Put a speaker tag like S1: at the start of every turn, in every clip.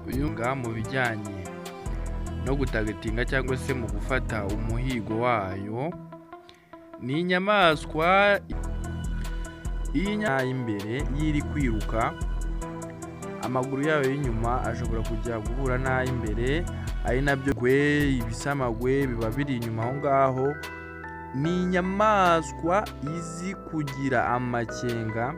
S1: uyu mu bijyanye no gutagetinga cyangwa se mu gufata umuhigo wayo, ni inyamaswa y'imbere yiri kwiruka, amaguru yayo y'inyuma ashobora kujya guhura n'ay'imbere, ari nabyo ibisamagwe biba biri inyuma aho ngaho. Ni inyamaswa izi kugira amakenga,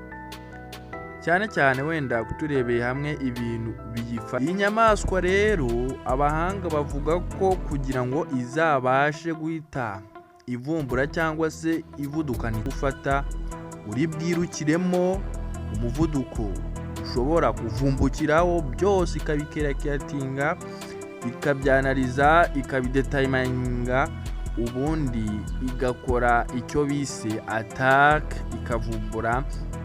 S1: cyane cyane wenda kuturebeye hamwe ibintu biyifasha. Iyi nyamaswa rero abahanga bavuga ko kugira ngo izabashe guhita ivumbura cyangwa se ivudukana gufata, uri bwirukiremo umuvuduko ushobora kuvumbukiraho byose, ikabikeratinga, ikabyanaliza, ikabidetayiminga, ubundi igakora icyo bise attack, ikavumbura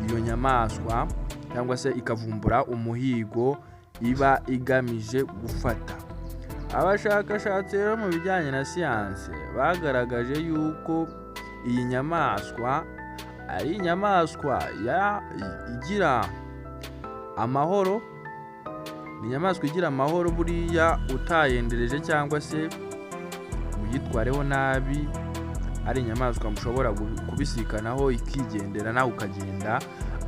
S1: iyo nyamaswa cyangwa se ikavumbura umuhigo iba igamije gufata. Abashakashatsi rero mu bijyanye na siyanse bagaragaje yuko iyi nyamaswa ari inyamaswa igira amahoro, ni inyamaswa igira amahoro buriya utayendereje cyangwa se uyitwareho nabi, ari inyamaswa mushobora kubisikanaho ikigendera nawe ukagenda,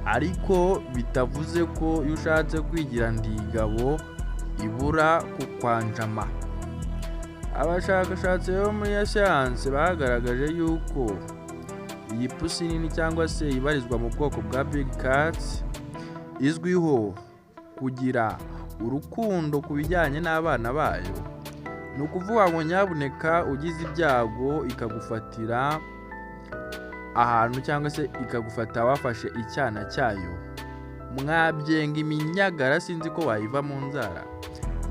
S1: ariko bitavuze ko iyo ushatse kwigira ndigabo ibura kukwanjama. Abashakashatsi rero muri ya siyanse bagaragaje yuko iyi pusi nini cyangwa se ibarizwa mu bwoko bwa big cats izwiho kugira urukundo ku bijyanye n'abana bayo. Ni ukuvuga ngo nyabuneka ugize ibyago ikagufatira ahantu cyangwa se ikagufata wafashe icyana cyayo, mwabyenga iminyagara sinzi ko wayiva mu nzara.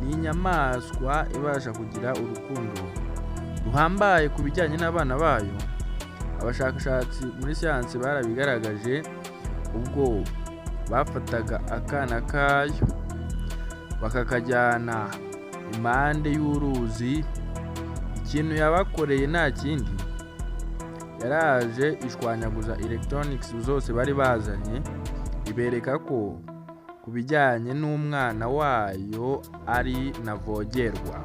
S1: Ni inyamaswa ibasha kugira urukundo ruhambaye ku bijyanye n'abana bayo. Abashakashatsi muri siyansi barabigaragaje ubwo bafataga akana kayo bakakajyana impande y'uruzi. Ikintu yabakoreye nta kindi, yaraje ishwanyaguza electronics zose bari bazanye, ibereka ko ku bijyanye n'umwana wayo ari navogerwa.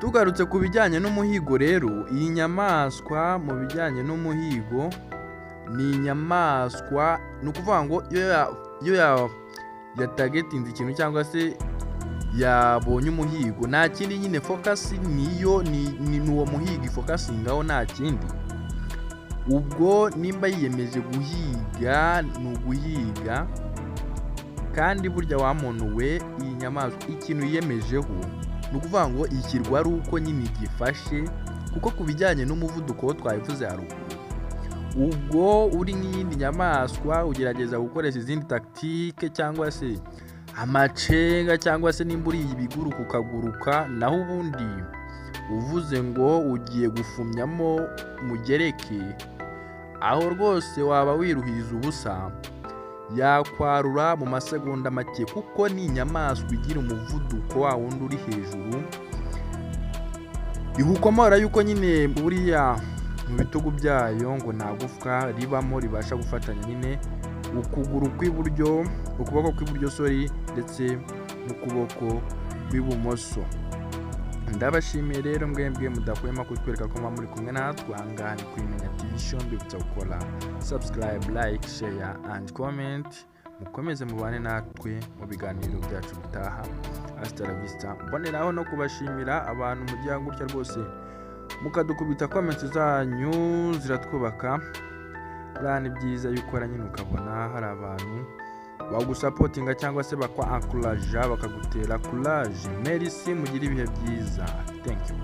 S1: Tugarutse ku bijyanye n'umuhigo rero, iyi nyamaswa mu bijyanye n'umuhigo ni inyamaswa, ni ukuvuga ngo iyo yatagetinze ikintu cyangwa se yabonye umuhigo, nta kindi nyine focus niyo ni uwo muhigo ifokasingaho, nta kindi. Ubwo nimba yiyemeje guhiga ni uguhiga, kandi burya wa muntu we iyi nyamaswa ikintu yiyemejeho ni ukuvuga ngo ishyirwa ari uko nyine igifashe, kuko ku bijyanye n'umuvuduko wo twabivuze haruguru, ubwo uri nk'iyindi nyamaswa ugerageza gukoresha izindi tactique cyangwa se amacenga, cyangwa se nimba uri ibiguruka ukaguruka, naho ubundi uvuze ngo ugiye gufumyamo mugereke, aho rwose waba wiruhiriza ubusa, yakwarura mu masegonda make, kuko ni inyamaswa igira umuvuduko wa wundi uri hejuru. Ihukomora yuko nyine buriya mu bitugu byayo ngo nta gufwa ribamo ribasha gufatanya nyine ukuguru kw'iburyo, ukuboko kw'iburyo ndetse n'ukuboko kw'ibumoso. Ndabashimiye rero mwebwe mudahwema kutwereka ko muri kumwe natwe aha ngaha ni Kwimenya TV Show. Mbibutsa gukora subscribe, like, share and comment. Mukomeze mubane natwe mu biganiro byacu bitaha. Hasta la vista. Mboneraho no kubashimira abantu mugiye gutya rwose mukadukubita comments zanyu, ziratwubaka. Ni byiza yuko nyine ukabona hari abantu bagusapotinga cyangwa se bakwa encourage bakagutera courage. Merci, mugire ibihe byiza. Thank you.